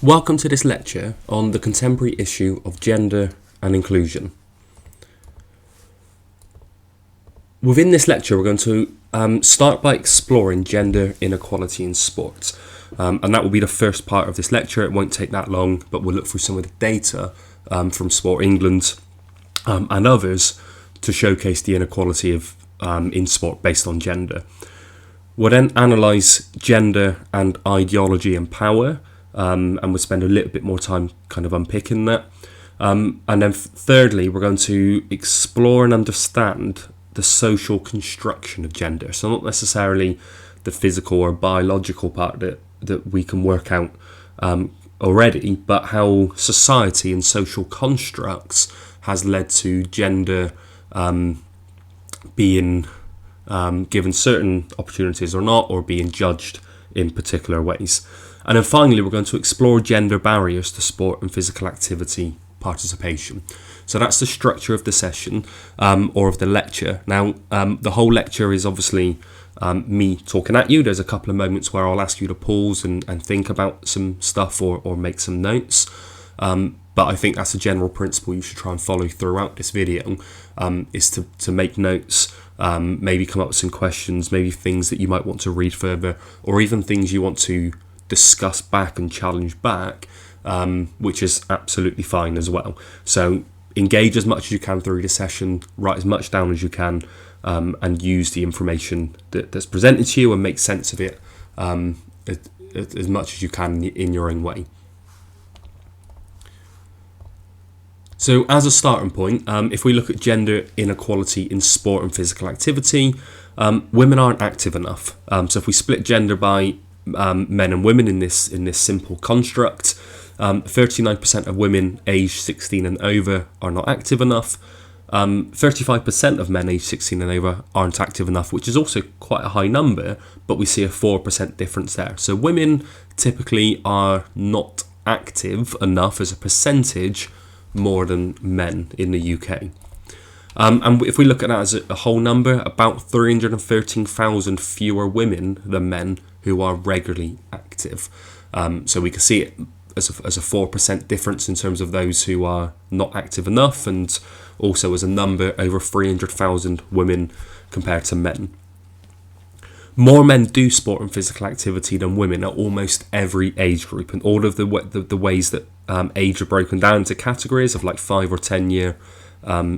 Welcome to this lecture on the contemporary issue of gender and inclusion. Within this lecture, we're going to start by exploring gender inequality in sport. And that will be the first part of this lecture. It won't take that long, but we'll look through some of the data from Sport England and others to showcase the inequality of in sport based on gender. We'll then analyse gender and ideology and power, and we'll spend a little bit more time kind of unpicking that. And then thirdly, we're going to explore and understand the social construction of gender. So not necessarily the physical or biological part that we can work out already, but how society and social constructs has led to gender being given certain opportunities or not, or being judged in particular ways. And then finally, we're going to explore gender barriers to sport and physical activity participation. So that's the structure of the session or of the lecture. Now, the whole lecture is obviously me talking at you. There's a couple of moments where I'll ask you to pause and think about some stuff or make some notes. But I think that's a general principle you should try and follow throughout this video, is to make notes, maybe come up with some questions, maybe things that you might want to read further, or even things you want to discuss back and challenge back, which is absolutely fine as well. So engage as much as you can through the session, write as much down as you can, and use the information that's presented to you and make sense of it as much as you can in your own way. So as a starting point, if we look at gender inequality in sport and physical activity, women aren't active enough. So if we split gender by men and women in this simple construct, 39% of women aged 16 and over are not active enough. 35% of men aged 16 and over aren't active enough, which is also quite a high number, but we see a 4% difference there. So women typically are not active enough as a percentage more than men in the UK. And if we look at that as a whole number, about 313,000 fewer women than men who are regularly active. So we can see it as a 4% difference in terms of those who are not active enough, and also as a number over 300,000 women compared to men. More men do sport and physical activity than women at almost every age group, and all of the ways that age are broken down into categories of like 5 or 10 year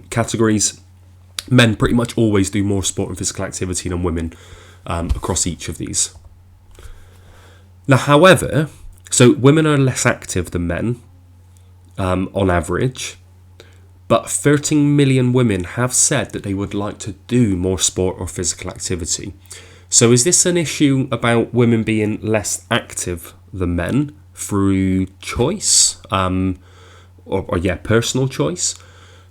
categories. Men pretty much always do more sport and physical activity than women across each of these. Now, however, so women are less active than men on average, but 13 million women have said that they would like to do more sport or physical activity. So is this an issue about women being less active than men through choice, or personal choice?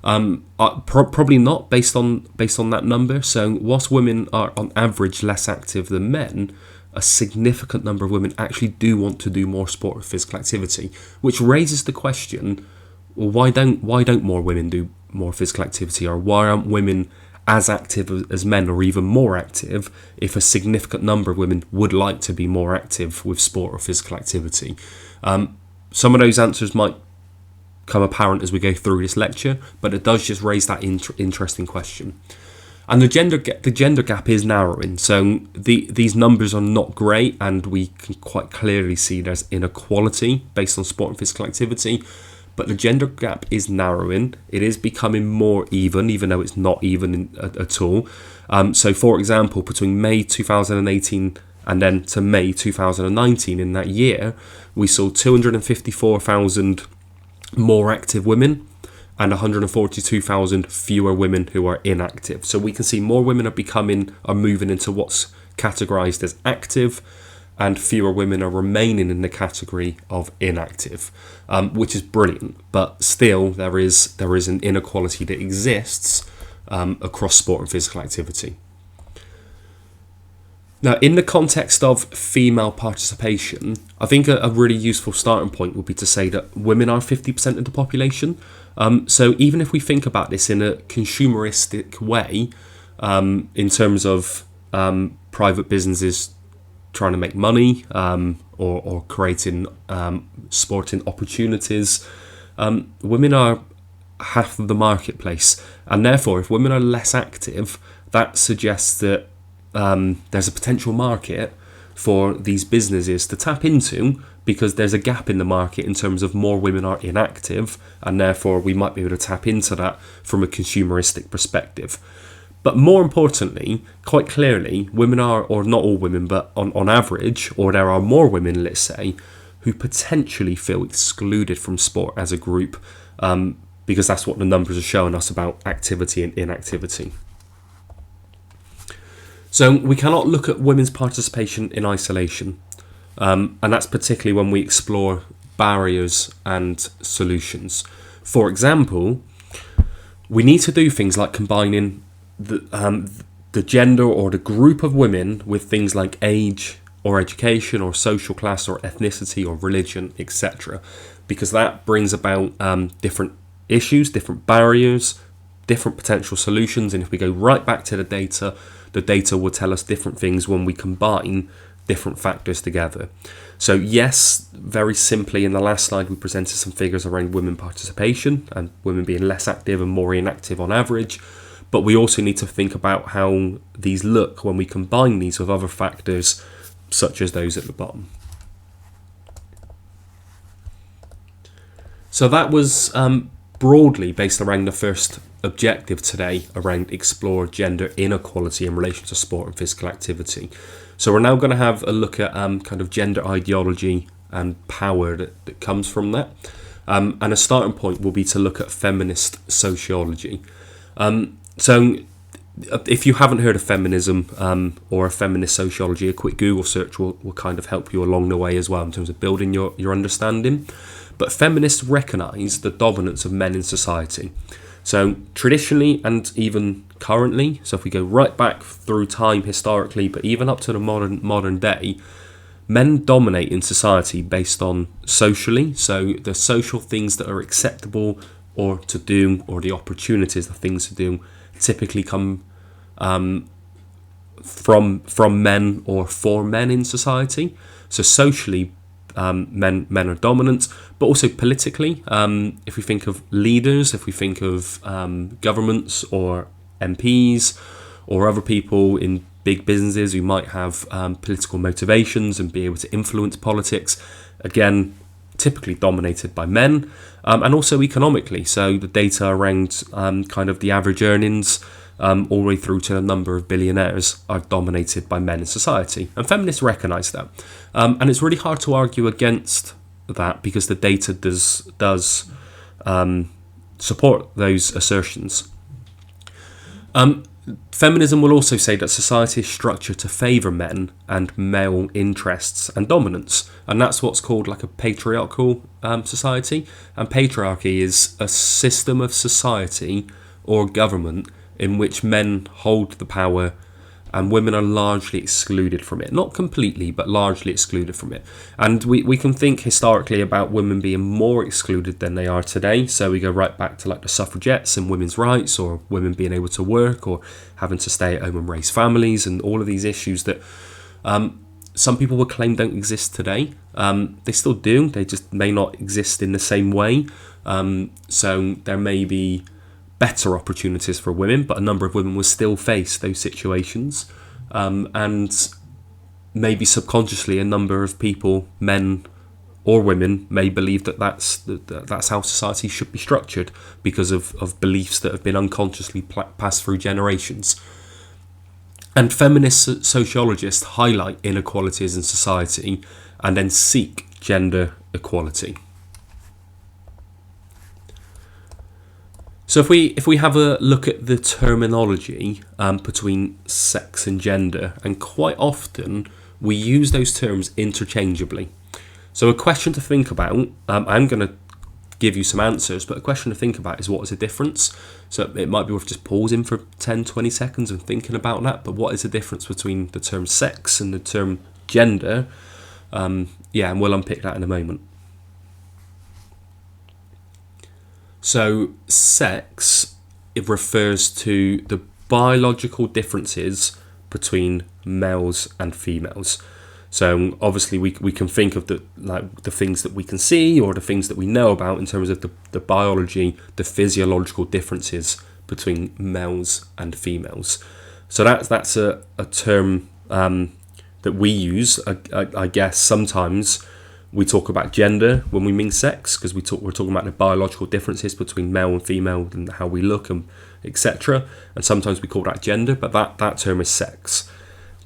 Probably not, based on that number. So whilst women are on average less active than men, a significant number of women actually do want to do more sport or physical activity, which raises the question: well, why don't more women do more physical activity, or why aren't women as active as men, or even more active, if a significant number of women would like to be more active with sport or physical activity? Some of those answers might come apparent as we go through this lecture, but it does just raise that interesting question. And the gender gap is narrowing, so these numbers are not great, and we can quite clearly see there's inequality based on sport and physical activity. But the gender gap is narrowing. It is becoming more even though it's not even at all. So, for example, between May 2018 and then to May 2019, in that year, we saw 254,000 more active women and 142,000 fewer women who are inactive. So we can see more women are moving into what's categorised as active, and fewer women are remaining in the category of inactive, which is brilliant. But still, there is an inequality that exists across sport and physical activity. Now, in the context of female participation, I think a really useful starting point would be to say that women are 50% of the population. So even if we think about this in a consumeristic way, in terms of private businesses trying to make money, or creating sporting opportunities, women are half of the marketplace, and therefore if women are less active, that suggests that there's a potential market for these businesses to tap into, because there's a gap in the market in terms of more women are inactive, and therefore we might be able to tap into that from a consumeristic perspective. But more importantly, quite clearly, women are, or not all women, but on average, or there are more women, let's say, who potentially feel excluded from sport as a group, because that's what the numbers are showing us about activity and inactivity. So we cannot look at women's participation in isolation, and that's particularly when we explore barriers and solutions. For example, we need to do things like combining the gender or the group of women with things like age or education or social class or ethnicity or religion, etc., because that brings about different issues, different barriers, different potential solutions. And if we go right back to the data will tell us different things when we combine different factors together. So yes, very simply, in the last slide we presented some figures around women participation and women being less active and more inactive on average, but we also need to think about how these look when we combine these with other factors such as those at the bottom. So that was broadly based around the first objective today, around explore gender inequality in relation to sport and physical activity. So we're now going to have a look at kind of gender ideology and power that comes from that. And a starting point will be to look at feminist sociology. So if you haven't heard of feminism or a feminist sociology, a quick Google search will kind of help you along the way as well in terms of building your understanding. But feminists recognise the dominance of men in society. So traditionally and even currently, so if we go right back through time historically, but even up to the modern day, men dominate in society based on socially. So the social things that are acceptable or to do, or the opportunities, the things to do, typically come from men or for men in society. So socially, men are dominant, but also politically. If we think of leaders, if we think of governments or MPs or other people in big businesses who might have political motivations and be able to influence politics, again, typically dominated by men, and also economically. So the data around kind of the average earnings all the way through to the number of billionaires are dominated by men in society. And feminists recognise that. And it's really hard to argue against that because the data does support those assertions. Feminism will also say that society is structured to favour men and male interests and dominance, and that's what's called like a patriarchal society. And patriarchy is a system of society or government in which men hold the power and women are largely excluded from it. Not completely, but largely excluded from it. And we can think historically about women being more excluded than they are today. So we go right back to like the suffragettes and women's rights, or women being able to work or having to stay at home and raise families, and all of these issues that some people would claim don't exist today. They still do, they just may not exist in the same way. So there may be better opportunities for women, but a number of women will still face those situations, and maybe subconsciously a number of people, men or women, may believe that that's how society should be structured because of beliefs that have been unconsciously passed through generations. And feminist sociologists highlight inequalities in society and then seek gender equality. So if we have a look at the terminology between sex and gender, and quite often we use those terms interchangeably. So a question to think about, I'm going to give you some answers, but a question to think about is what is the difference? So it might be worth just pausing for 10, 20 seconds and thinking about that, but what is the difference between the term sex and the term gender? And we'll unpick that in a moment. So sex, it refers to the biological differences between males and females. So obviously we can think of the things that we can see or the things that we know about in terms of the biology, the physiological differences between males and females. So that's a term that we use. I guess sometimes we talk about gender when we mean sex, because we're talking about the biological differences between male and female and how we look and etc. And sometimes we call that gender, but that term is sex.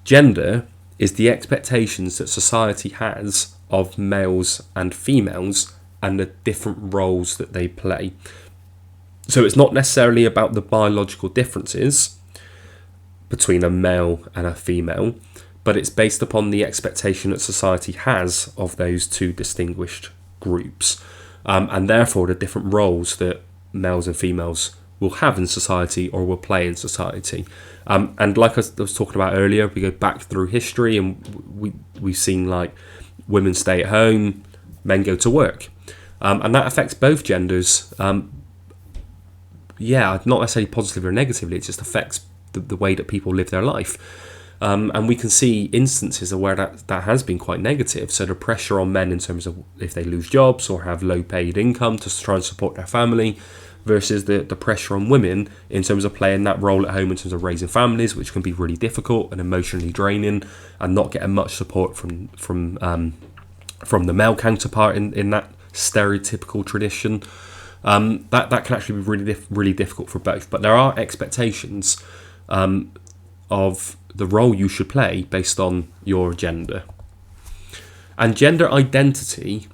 Gender is the expectations that society has of males and females and the different roles that they play. So it's not necessarily about the biological differences between a male and a female, but it's based upon the expectation that society has of those two distinguished groups, and therefore the different roles that males and females will have in society or will play in society. And like I was talking about earlier, we go back through history and we've seen like women stay at home, men go to work. And that affects both genders. Not necessarily positively or negatively, it just affects the way that people live their life. And we can see instances of where that has been quite negative. So the pressure on men in terms of if they lose jobs or have low paid income to try and support their family, versus the pressure on women in terms of playing that role at home in terms of raising families, which can be really difficult and emotionally draining, and not getting much support from the male counterpart in that stereotypical tradition. That can actually be really difficult for both. But there are expectations of the role you should play based on your gender. And gender identity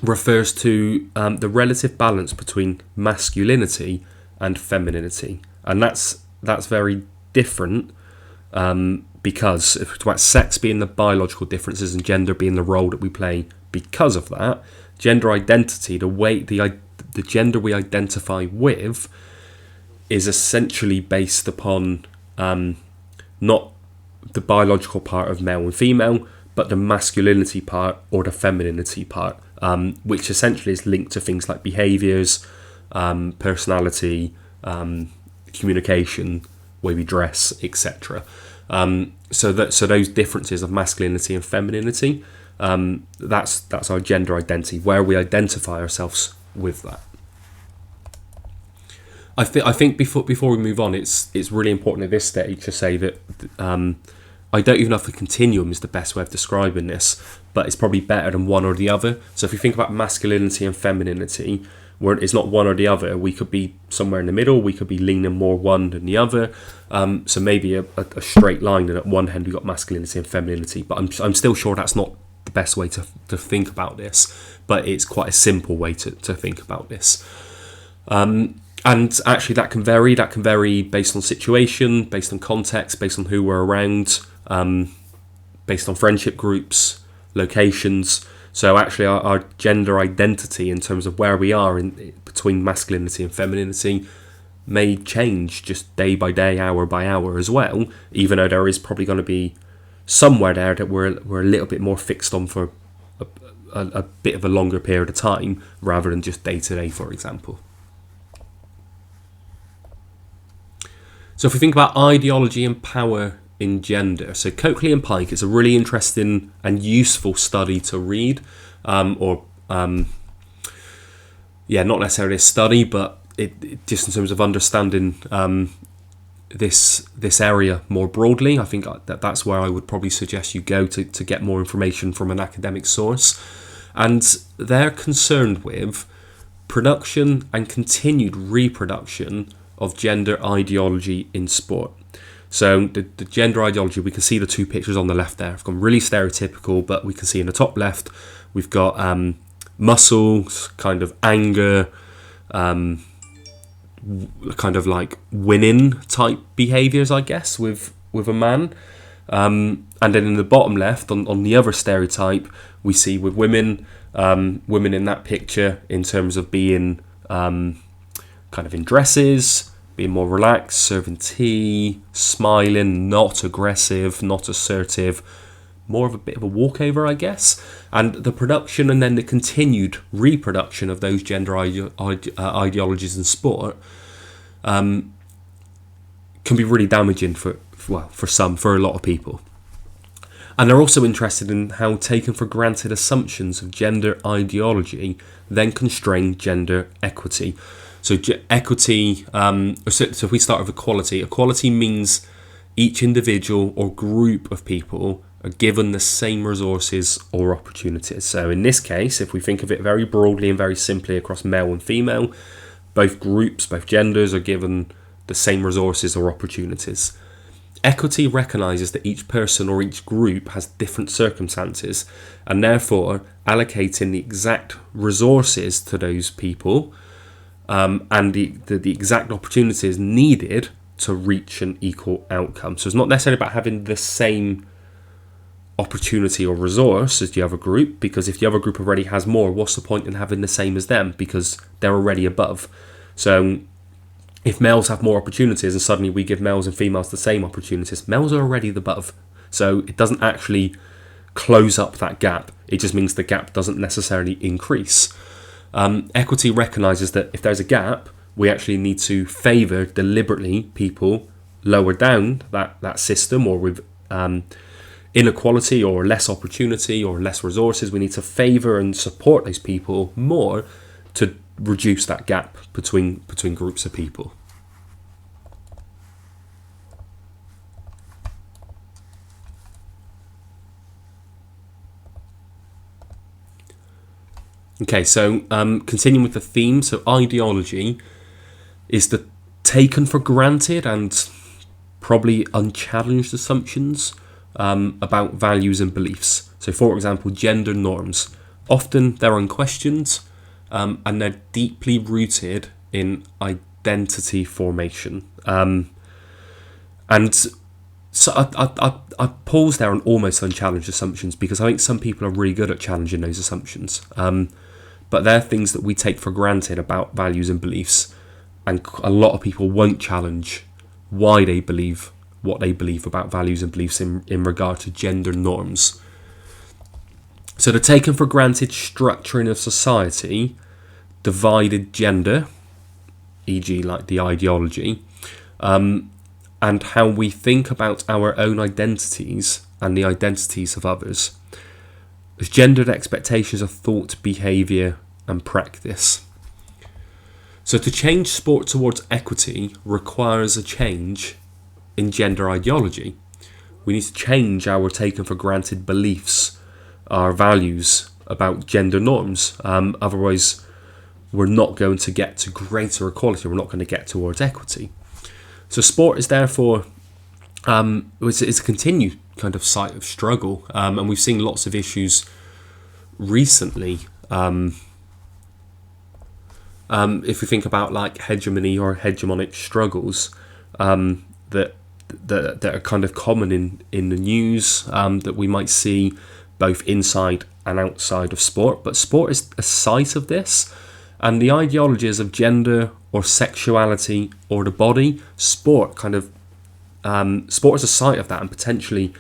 refers to the relative balance between masculinity and femininity, and that's very different because if it's about sex being the biological differences and gender being the role that we play because of that, gender identity, the gender we identify with, is essentially based upon not the biological part of male and female, but the masculinity part or the femininity part, which essentially is linked to things like behaviours, personality, communication, way we dress, etc. So those differences of masculinity and femininity, that's our gender identity, where we identify ourselves with that. I think before we move on, it's really important at this stage to say that I don't even know if the continuum is the best way of describing this, but it's probably better than one or the other. So if you think about masculinity and femininity, where it's not one or the other, we could be somewhere in the middle, we could be leaning more one than the other. So maybe a straight line, and at one end we've got masculinity and femininity, but I'm still sure that's not the best way to think about this, but it's quite a simple way to think about this. And actually that can vary based on situation, based on context, based on who we're around, based on friendship groups, locations. So actually our gender identity in terms of where we are in between masculinity and femininity may change just day by day, hour by hour as well, even though there is probably going to be somewhere there that we're a little bit more fixed on for a bit of a longer period of time rather than just day to day, for example. So if we think about ideology and power in gender, so Coakley and Pike is a really interesting and useful study to read, not necessarily a study, but it just in terms of understanding this area more broadly. I think that's where I would probably suggest you go to get more information from an academic source. And they're concerned with production and continued reproduction of gender ideology in sport. So the gender ideology, we can see the two pictures on the left there. I've gone really stereotypical, but we can see in the top left, we've got muscles, kind of anger, kind of like winning type behaviours, I guess, with a man. And then in the bottom left, on the other stereotype, we see with women in that picture in terms of being kind of in dresses, being more relaxed, serving tea, smiling, not aggressive, not assertive, more of a bit of a walkover, I guess. And the production and then the continued reproduction of those gender ideologies in sport can be really damaging for a lot of people. And they're also interested in how taken for granted assumptions of gender ideology then constrain gender equity. So equity, so if we start with equality, equality means each individual or group of people are given the same resources or opportunities. So in this case, if we think of it very broadly and very simply across male and female, both groups, both genders are given the same resources or opportunities. Equity recognises that each person or each group has different circumstances, and therefore allocating the exact resources to those people and the exact opportunities needed to reach an equal outcome. So it's not necessarily about having the same opportunity or resource as the other group, because if the other group already has more, what's the point in having the same as them, because they're already above. So if males have more opportunities and suddenly we give males and females the same opportunities, males are already above. So it doesn't actually close up that gap. It just means the gap doesn't necessarily increase. Equity recognises that if there's a gap, we actually need to favour deliberately people lower down that system, or with inequality or less opportunity or less resources. We need to favour and support those people more to reduce that gap between groups of people. Okay, so continuing with the theme, so ideology is the taken for granted and probably unchallenged assumptions about values and beliefs. So for example, gender norms. Often they're unquestioned, and they're deeply rooted in identity formation. And so I pause there on almost unchallenged assumptions, because I think some people are really good at challenging those assumptions. But they're things that we take for granted about values and beliefs, and a lot of people won't challenge why they believe what they believe about values and beliefs in regard to gender norms. So the taken for granted structuring of society, divided gender, e.g. like the ideology, and how we think about our own identities and the identities of others, as gendered expectations of thought, behaviour and practice. So to change sport towards equity requires a change in gender ideology. We need to change our taken for granted beliefs, our values about gender norms. Otherwise, we're not going to get to greater equality. We're not going to get towards equity. So sport is therefore it's a continued kind of site of struggle, and we've seen lots of issues recently. If we think about like hegemony or hegemonic struggles that are kind of common in the news, that we might see both inside and outside of sport. But sport is a site of this, and the ideologies of gender or sexuality or the body, sport is a site of that, and potentially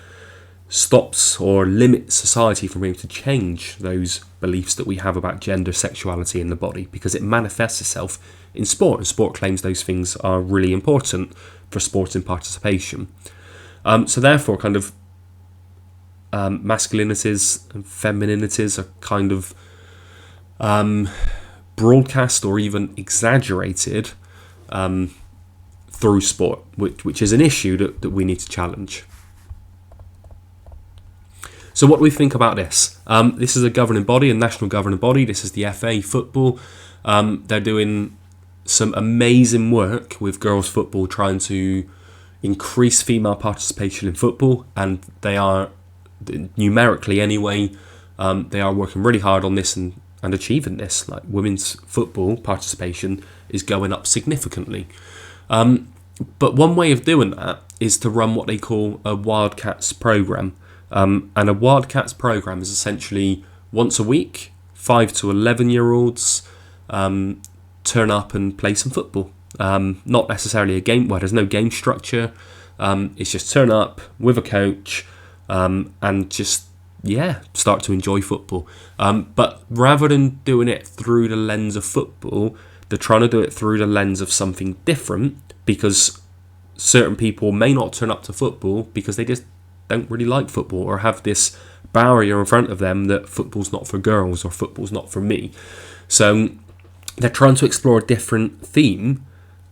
stops or limits society from being able to change those beliefs that we have about gender, sexuality and the body, because it manifests itself in sport, and sport claims those things are really important for sporting participation. So therefore kind of masculinities and femininities are kind of broadcast or even exaggerated through sport, which is an issue that we need to challenge. So what do we think about this? This is a governing body, a national governing body. This is the FA football. They're doing some amazing work with girls football, trying to increase female participation in football, and they are, numerically anyway, they are working really hard on this and achieving this. Like, women's football participation is going up significantly. But one way of doing that is to run what they call a Wildcats Program. And a Wildcats Program is essentially once a week, 5 to 11-year-olds turn up and play some football. Not necessarily a game, well, there's no game structure. It's just turn up with a coach and just, start to enjoy football. But rather than doing it through the lens of football, they're trying to do it through the lens of something different, because certain people may not turn up to football because they just don't really like football, or have this barrier in front of them that football's not for girls or football's not for me. So they're trying to explore a different theme,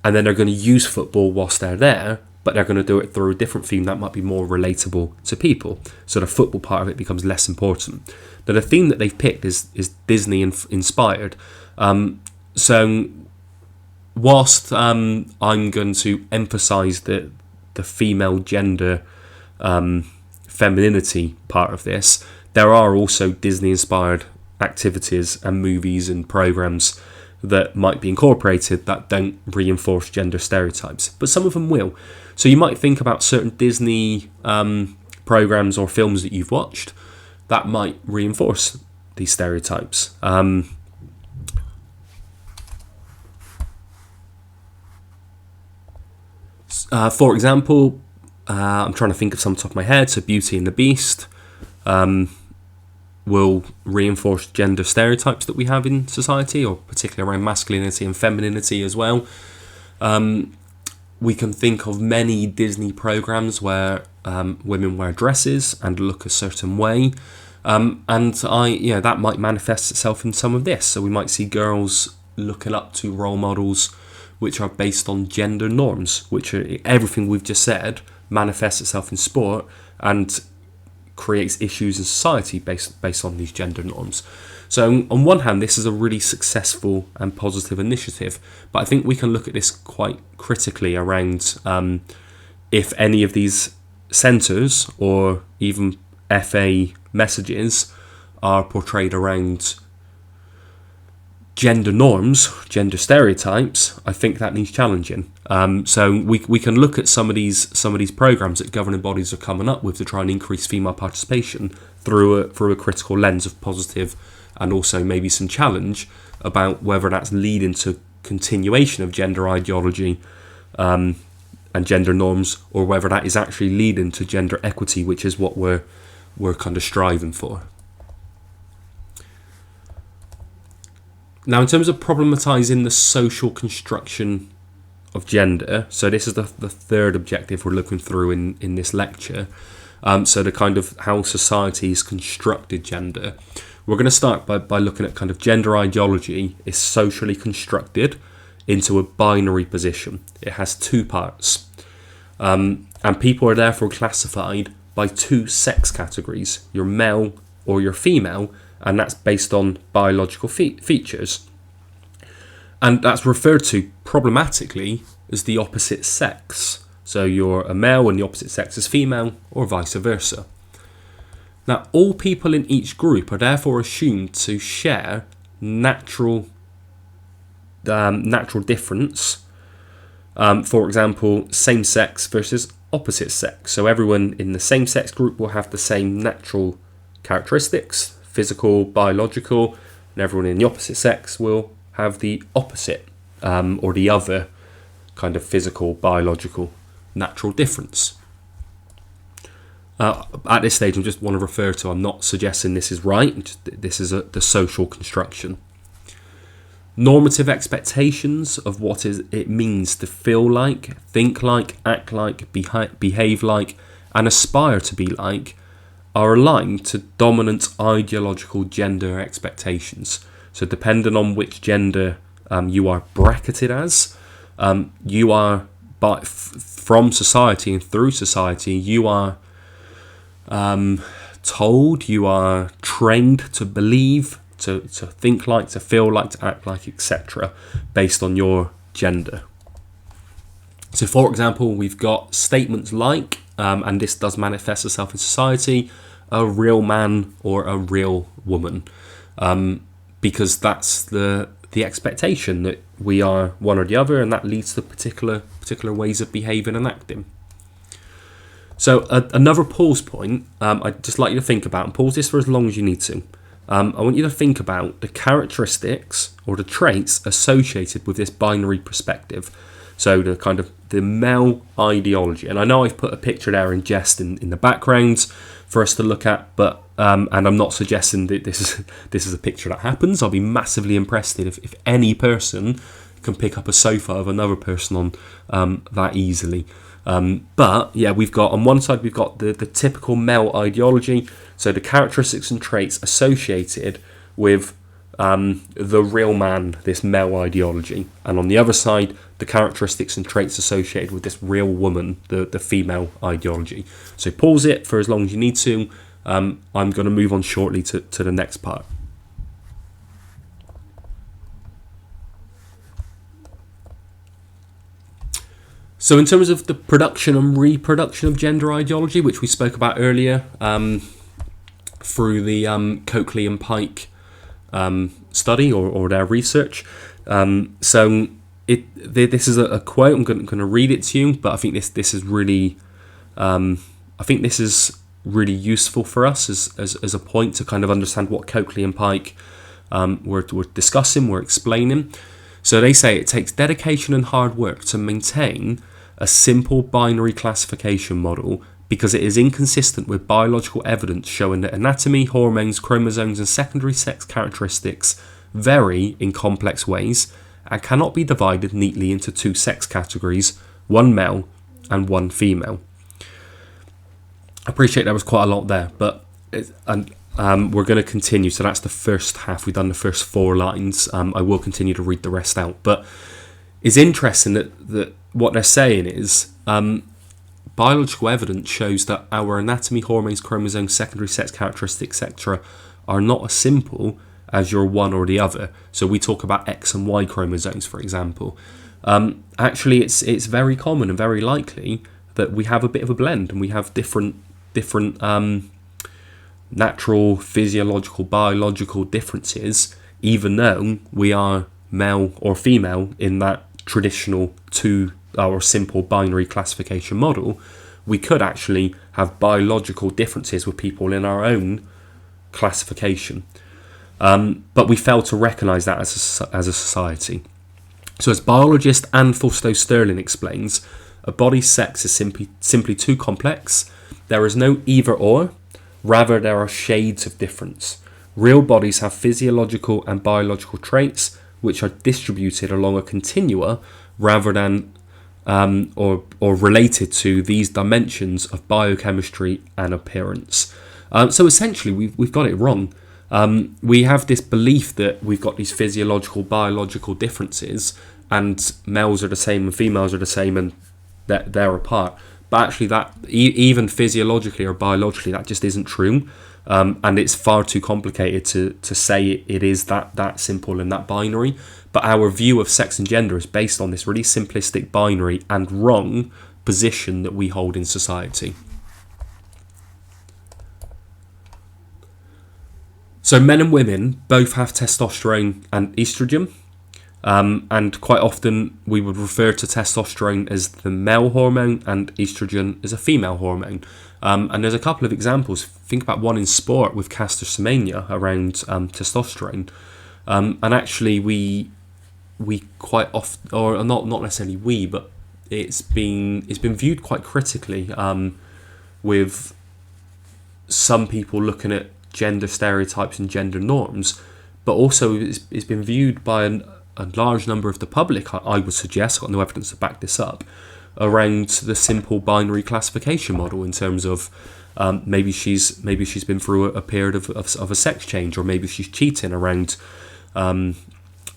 and then they're going to use football whilst they're there, but they're going to do it through a different theme that might be more relatable to people. So the football part of it becomes less important. Now the theme that they've picked is Disney inspired. So whilst I'm going to emphasise the female gender femininity part of this, there are also Disney inspired activities and movies and programs that might be incorporated that don't reinforce gender stereotypes, but some of them will. So you might think about certain Disney programs or films that you've watched that might reinforce these stereotypes. For example, I'm trying to think of some top of my head. So Beauty and the Beast will reinforce gender stereotypes that we have in society, or particularly around masculinity and femininity as well. We can think of many Disney programs where women wear dresses and look a certain way, and that might manifest itself in some of this. So we might see girls looking up to role models which are based on gender norms, which are everything we've just said manifests itself in sport and creates issues in society based on these gender norms. So on one hand, this is a really successful and positive initiative, but I think we can look at this quite critically around if any of these centres or even FA messages are portrayed around gender norms, gender stereotypes. I think that needs challenging. So we can look at some of these programs that governing bodies are coming up with to try and increase female participation through a critical lens of positive, and also maybe some challenge about whether that's leading to continuation of gender ideology and gender norms, or whether that is actually leading to gender equity, which is what we're kind of striving for. Now, in terms of problematising the social construction of gender, so this is the third objective we're looking through in this lecture. So the kind of how society has constructed gender. We're going to start by looking at kind of gender ideology is socially constructed into a binary position. It has two parts. And people are therefore classified by two sex categories, your male or your female, and that's based on biological features. And that's referred to problematically as the opposite sex. So you're a male and the opposite sex is female, or vice versa. Now, all people in each group are therefore assumed to share natural difference. For example, same sex versus opposite sex. So everyone in the same sex group will have the same natural characteristics, physical, biological, and everyone in the opposite sex will have the opposite or the other kind of physical, biological, natural difference. At this stage, I just want to refer to, I'm not suggesting this is right, this is the social construction. Normative expectations of what it means to feel like, think like, act like, behave like, and aspire to be like are aligned to dominant ideological gender expectations. So depending on which gender you are bracketed as, you are, from society and through society, you are told, you are trained to believe, to think like, to feel like, to act like, etc., based on your gender. So for example, we've got statements like, and this does manifest itself in society, a real man or a real woman, because that's the expectation that we are one or the other, and that leads to particular ways of behaving and acting. So another pause point I'd just like you to think about, and pause this for as long as you need to. I want you to think about the characteristics or the traits associated with this binary perspective. So the kind of the male ideology. And I know I've put a picture there in jest in the background for us to look at, but and I'm not suggesting that this is a picture that happens. I'll be massively impressed if any person can pick up a sofa of another person on that easily. But yeah, we've got on one side, we've got the typical male ideology, so the characteristics and traits associated with the real man, this male ideology, and on the other side, the characteristics and traits associated with this real woman, the female ideology. So pause it for as long as you need to. I'm going to move on shortly to the next part. So in terms of the production and reproduction of gender ideology, which we spoke about earlier through the Coakley and Pike study or their research. So this is a quote. I'm going to read it to you, but I think this is really really useful for us as a point to kind of understand what Coakley and Pike were discussing, were explaining. So they say it takes dedication and hard work to maintain a simple binary classification model because it is inconsistent with biological evidence showing that anatomy, hormones, chromosomes, and secondary sex characteristics vary in complex ways and cannot be divided neatly into two sex categories, one male and one female. I appreciate there was quite a lot there, but we're going to continue. So that's the first half. We've done the first 4 lines. I will continue to read the rest out. But it's interesting that what they're saying is biological evidence shows that our anatomy, hormones, chromosomes, secondary sex characteristics, etc. are not as simple as your one or the other. So we talk about X and Y chromosomes, for example. Actually, it's very common and very likely that we have a bit of a blend and we have different natural, physiological, biological differences, even though we are male or female in that traditional two or simple binary classification model. We could actually have biological differences with people in our own classification, but we fail to recognise that as a society. So as biologist Anne Fausto-Sterling explains, a body's sex is simply too complex. There is no either or, rather there are shades of difference. Real bodies have physiological and biological traits which are distributed along a continua rather than or related to these dimensions of biochemistry and appearance. So essentially we've got it wrong. We have this belief that we've got these physiological, biological differences and males are the same and females are the same and that they're apart. But actually that even physiologically or biologically that just isn't true. And it's far too complicated to say it is that simple and that binary. But our view of sex and gender is based on this really simplistic binary and wrong position that we hold in society. So men and women both have testosterone and estrogen. And quite often we would refer to testosterone as the male hormone and estrogen as a female hormone. And there's a couple of examples. Think about one in sport with Caster Semenya around testosterone. And actually we quite often, or not necessarily we, but it's been viewed quite critically with some people looking at gender stereotypes and gender norms, but also it's been viewed by a large number of the public, I would suggest, I've got no evidence to back this up, around the simple binary classification model in terms of maybe she's been through a period of a sex change, or maybe she's cheating around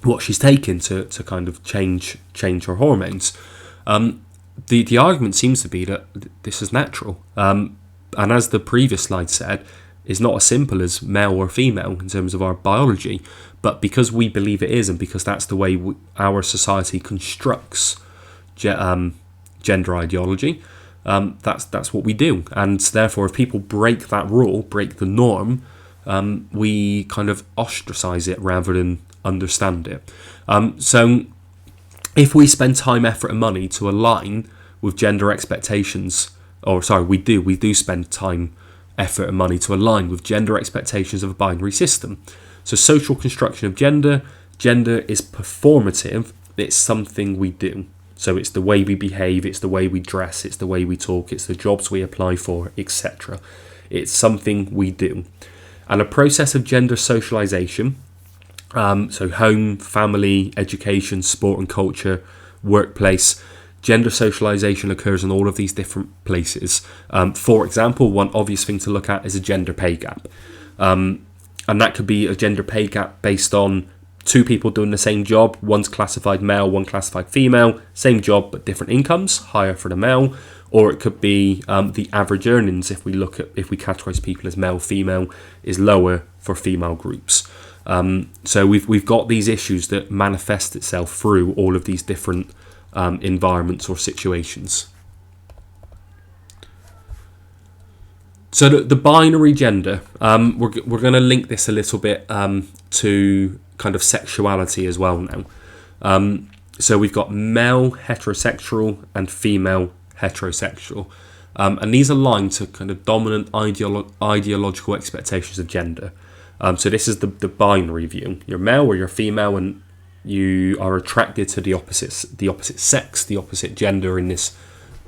what she's taken to kind of change her hormones. The argument seems to be that this is natural, and as the previous slide said, is not as simple as male or female in terms of our biology, but because we believe it is, and because that's the way our society constructs gender ideology, that's what we do. And therefore, if people break that rule, break the norm, we kind of ostracize it rather than understand it. So if we spend time, effort and money to align with gender expectations, we do spend time, effort and money to align with gender expectations of a binary system. So social construction of gender is performative. It's something we do. So it's the way we behave, it's the way we dress, it's the way we talk, it's the jobs we apply for, etc. It's something we do. And a process of gender socialization, so home, family, education, sport and culture, workplace, Gender socialization occurs in all of these different places. For example, one obvious thing to look at is a gender pay gap. And that could be a gender pay gap based on two people doing the same job. One's classified male, one classified female. Same job, but different incomes, higher for the male. Or it could be the average earnings, if we categorize people as male, female, is lower for female groups. So we've got these issues that manifest itself through all of these different environments or situations. So the binary gender, we're going to link this a little bit to kind of sexuality as well now. So we've got male heterosexual and female heterosexual, and these align to kind of dominant ideological expectations of gender. So this is the binary view. You're male or you're female, and you are attracted to the opposite sex, the opposite gender in this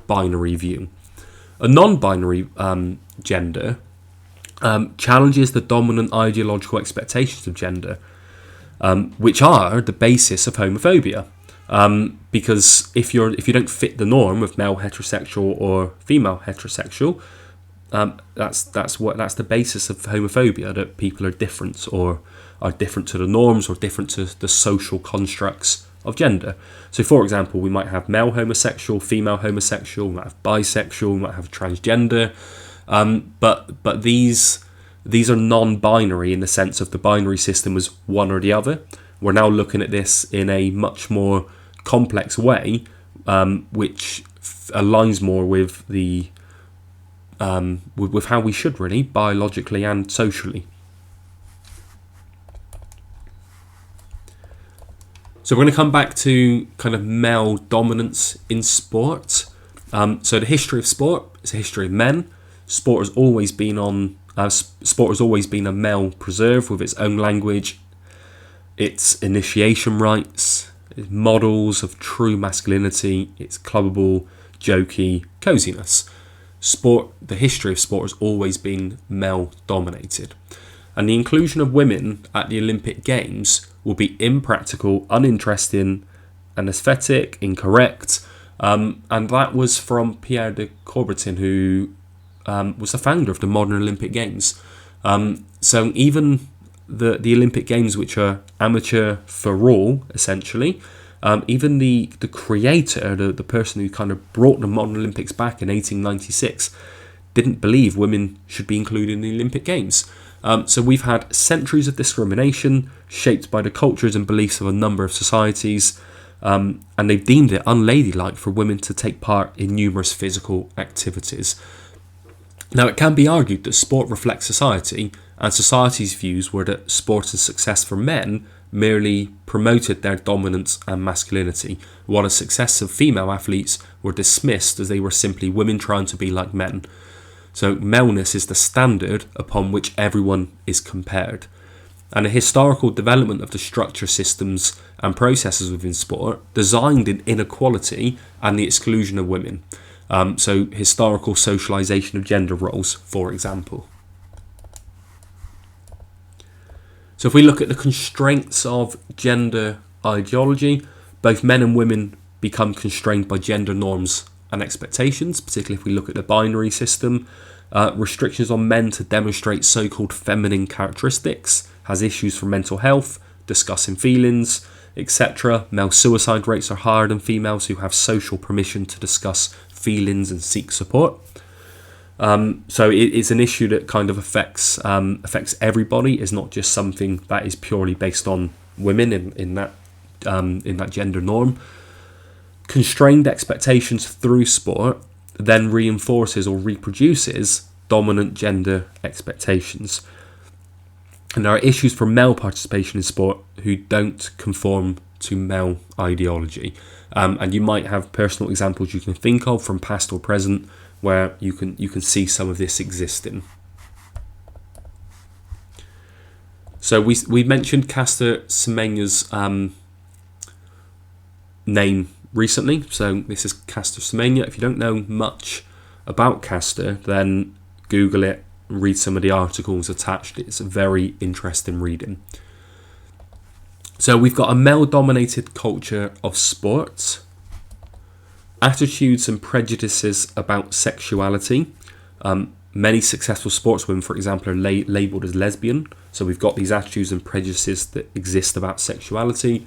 binary view. A non-binary gender challenges the dominant ideological expectations of gender, which are the basis of homophobia. Because if you don't fit the norm of male heterosexual or female heterosexual, that's the basis of homophobia, that people are different or are different to the norms or different to the social constructs of gender. So, for example, we might have male homosexual, female homosexual, we might have bisexual, we might have transgender, but these are non-binary in the sense of the binary system as one or the other. We're now looking at this in a much more complex way, which aligns more with the with how we should really, biologically and socially. So we're going to come back to kind of male dominance in sport. So the history of sport is a history of men. Sport has always been a male preserve with its own language, its initiation rites, its models of true masculinity, its clubbable, jokey coziness. The history of sport has always been male dominated. And the inclusion of women at the Olympic Games will be impractical, uninteresting, anesthetic, incorrect. And that was from Pierre de Coubertin, who was the founder of the modern Olympic Games. So even the Olympic Games, which are amateur for all, essentially, even the creator, the person who kind of brought the modern Olympics back in 1896, didn't believe women should be included in the Olympic Games. So we've had centuries of discrimination shaped by the cultures and beliefs of a number of societies, and they've deemed it unladylike for women to take part in numerous physical activities. Now, it can be argued that sport reflects society, and society's views were that sport and success for men merely promoted their dominance and masculinity, while the success of female athletes were dismissed as they were simply women trying to be like men. So maleness is the standard upon which everyone is compared. And a historical development of the structure, systems and processes within sport designed in inequality and the exclusion of women. So historical socialization of gender roles, for example. So if we look at the constraints of gender ideology, both men and women become constrained by gender norms and expectations, particularly if we look at the binary system. Restrictions on men to demonstrate so-called feminine characteristics has issues for mental health, discussing feelings, etc. Male suicide rates are higher than females who have social permission to discuss feelings and seek support. So it's an issue that kind of affects everybody. It's not just something that is purely based on women in that gender norm. Constrained expectations through sport then reinforces or reproduces dominant gender expectations. And there are issues for male participation in sport who don't conform to male ideology. And you might have personal examples you can think of from past or present where you can see some of this existing. So we mentioned Caster Semenya's name recently. So this is Caster Semenya. If you don't know much about Caster, then Google it, read some of the articles attached. It's very interesting reading. So we've got a male-dominated culture of sports, attitudes and prejudices about sexuality. Many successful sportswomen, for example, are labelled as lesbian. So we've got these attitudes and prejudices that exist about sexuality.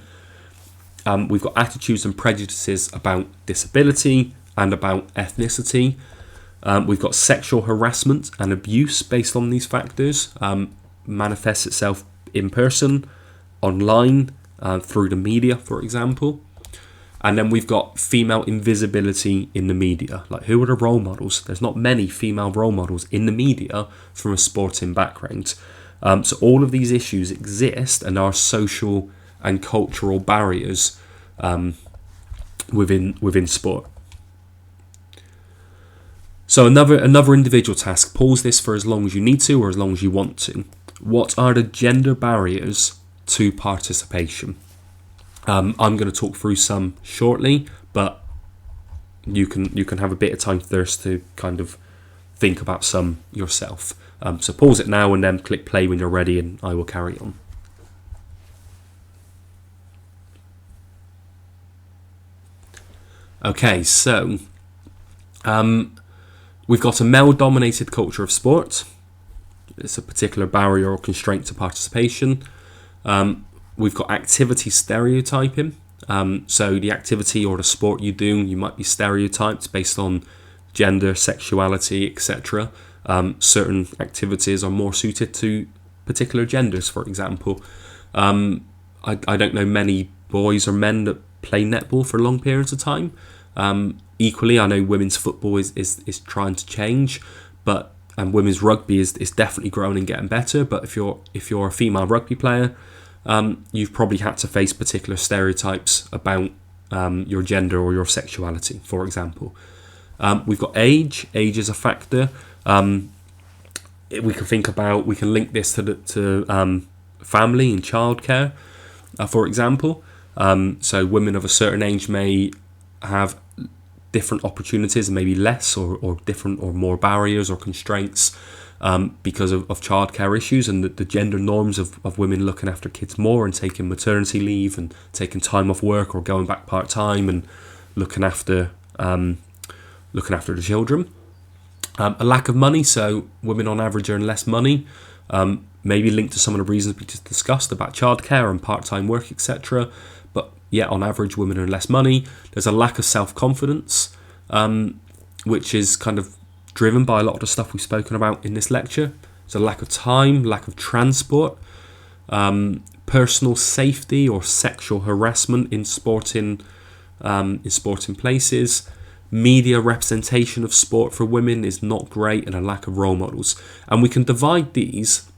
We've got attitudes and prejudices about disability and about ethnicity. We've got sexual harassment and abuse based on these factors. Manifests itself in person, online, through the media, for example. And then we've got female invisibility in the media. Like, who are the role models? There's not many female role models in the media from a sporting background. So all of these issues exist and are social and cultural barriers within sport. So another individual task. Pause this for as long as you need to or as long as you want to. What are the gender barriers to participation? I'm going to talk through some shortly, but you can have a bit of time first to kind of think about some yourself. So pause it now and then click play when you're ready, and I will carry on. Okay, so we've got a male-dominated culture of sport. It's a particular barrier or constraint to participation. We've got activity stereotyping. So the activity or the sport you do, you might be stereotyped based on gender, sexuality, etc. Certain activities are more suited to particular genders, for example. I don't know many boys or men that play netball for long periods of time. Equally, I know women's football is trying to change, but and women's rugby is definitely growing and getting better. But if you're a female rugby player, you've probably had to face particular stereotypes about your gender or your sexuality, for example. We've got age. Age is a factor. We can link this to family and childcare, for example. So women of a certain age may have different opportunities and maybe less or different or more barriers or constraints because of childcare issues and the gender norms of women looking after kids more and taking maternity leave and taking time off work or going back part-time and looking after the children. A lack of money, so women on average earn less money, maybe linked to some of the reasons we just discussed about childcare and part-time work, etc. But yeah, on average, women earn less money. There's a lack of self-confidence, which is kind of driven by a lot of the stuff we've spoken about in this lecture. There's a lack of time, lack of transport, personal safety or sexual harassment in sporting places. Media representation of sport for women is not great, and a lack of role models. And we can divide these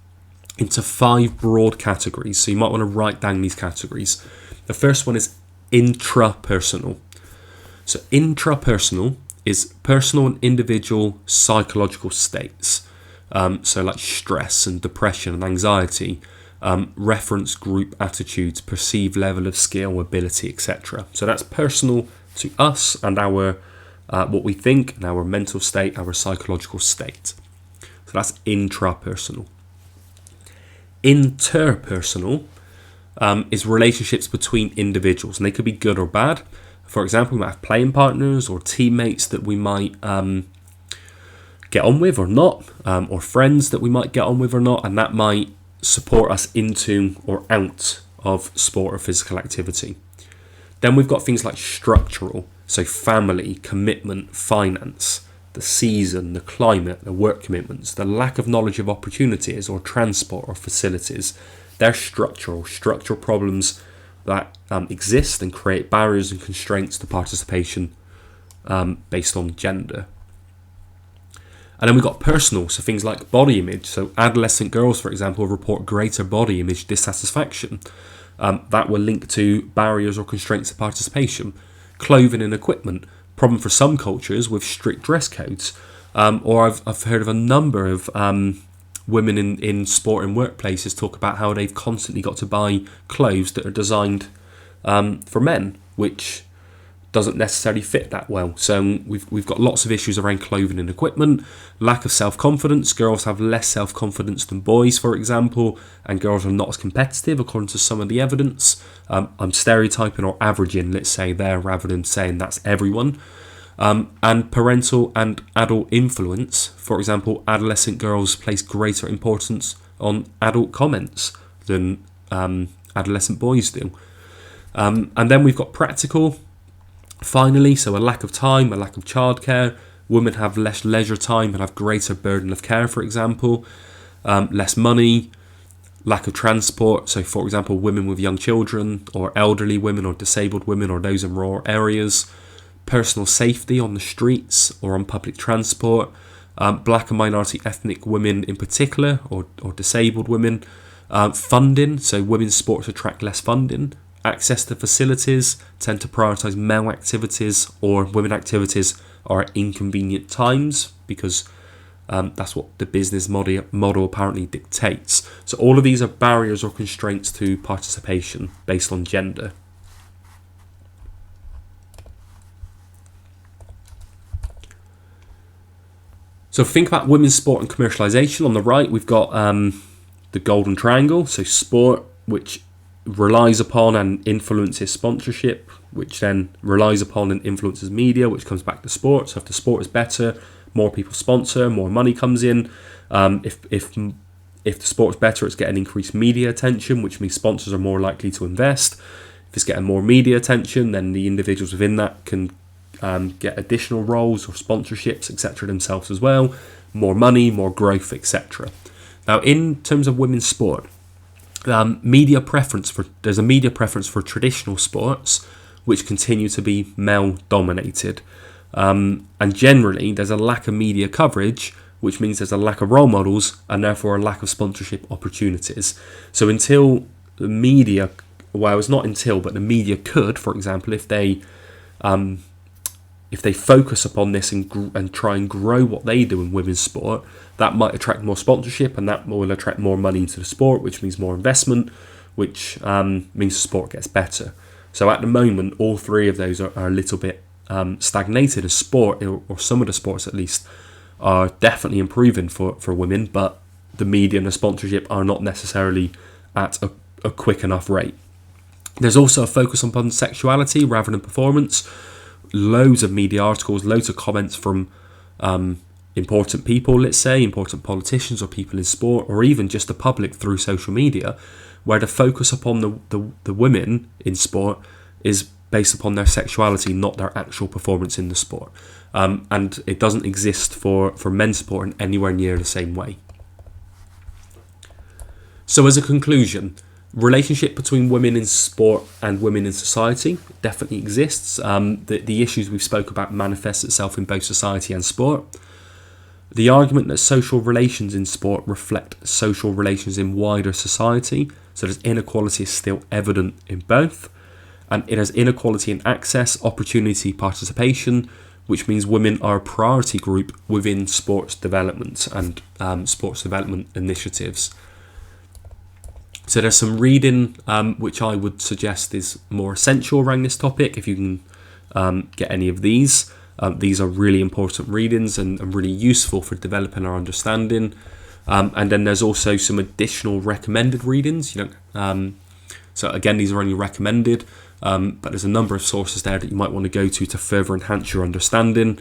into 5 broad categories. So you might want to write down these categories. The first one is intra-personal. So intra-personal is personal and individual psychological states. So like stress and depression and anxiety, reference group attitudes, perceived level of skill, ability, etc. So that's personal to us and our what we think and our mental state, our psychological state. So that's intrapersonal. Interpersonal is relationships between individuals, and they could be good or bad. For example, we might have playing partners or teammates that we might get on with or not, or friends that we might get on with or not, and that might support us into or out of sport or physical activity. Then we've got things like structural, so family, commitment, finance, the season, the climate, the work commitments, the lack of knowledge of opportunities or transport or facilities. They're structural problems that exist and create barriers and constraints to participation based on gender. And then we've got personal, so things like body image. So adolescent girls, for example, report greater body image dissatisfaction. That will link to barriers or constraints to participation. Clothing and equipment, problem for some cultures with strict dress codes. Or I've heard of a number of women in sport and workplaces talk about how they've constantly got to buy clothes that are designed for men, which doesn't necessarily fit that well. So we've got lots of issues around clothing and equipment. Lack of self-confidence. Girls have less self-confidence than boys, for example, and girls are not as competitive according to some of the evidence. I'm stereotyping or averaging, let's say, there rather than saying that's everyone. And parental and adult influence. For example, adolescent girls place greater importance on adult comments than adolescent boys do. And then we've got practical, finally, so a lack of time, a lack of childcare. Women have less leisure time and have greater burden of care, for example. Less money, lack of transport. So, for example, women with young children, or elderly women, or disabled women, or those in rural areas. Personal safety on the streets or on public transport. Black and minority ethnic women in particular, or disabled women. Funding, so women's sports attract less funding. Access to facilities tend to prioritise male activities, or women activities are at inconvenient times, because that's what the business model apparently dictates. So all of these are barriers or constraints to participation based on gender. So think about women's sport and commercialisation. On the right, we've got the golden triangle, so sport, which relies upon and influences sponsorship, which then relies upon and influences media, which comes back to sport. So if the sport is better, more people sponsor, more money comes in. If the sport's better, it's getting increased media attention, which means sponsors are more likely to invest. If it's getting more media attention, then the individuals within that can get additional roles or sponsorships, etc. themselves as well. More money, more growth, etc. Now, in terms of women's sport, there's a media preference for traditional sports, which continue to be male dominated. And generally, there's a lack of media coverage, which means there's a lack of role models and therefore a lack of sponsorship opportunities. So until the media, well, it's not until, but the media could, for example, if they focus upon this and try and grow what they do in women's sport, that might attract more sponsorship, and that will attract more money into the sport, which means more investment, which means the sport gets better. So at the moment, all three of those are a little bit stagnated. As sport, or some of the sports at least, are definitely improving for women, but the media and the sponsorship are not necessarily at a quick enough rate. There's also a focus upon sexuality rather than performance. Loads of media articles, loads of comments from important people, let's say, important politicians or people in sport, or even just the public through social media, where the focus upon the women in sport is based upon their sexuality, not their actual performance in the sport. And it doesn't exist for men's sport in anywhere near the same way. So as a conclusion, relationship between women in sport and women in society definitely exists. The issues we've spoke about manifest itself in both society and sport. The argument that social relations in sport reflect social relations in wider society, so that inequality is still evident in both, and it has inequality in access, opportunity, participation, which means women are a priority group within sports development and sports development initiatives. So there's some reading which I would suggest is more essential around this topic, if you can get any of these. These are really important readings and really useful for developing our understanding. And then there's also some additional recommended readings. So again, these are only recommended, but there's a number of sources there that you might want to go to further enhance your understanding.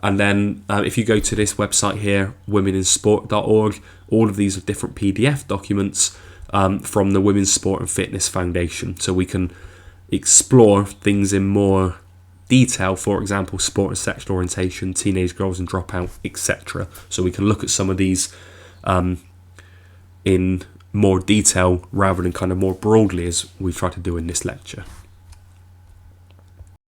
And then if you go to this website here, womeninsport.org, all of these are different PDF documents from the Women's Sport and Fitness Foundation. So we can explore things in more detail, for example, sport and sexual orientation, teenage girls and dropout, etc. So we can look at some of these in more detail rather than kind of more broadly, as we've tried to do in this lecture.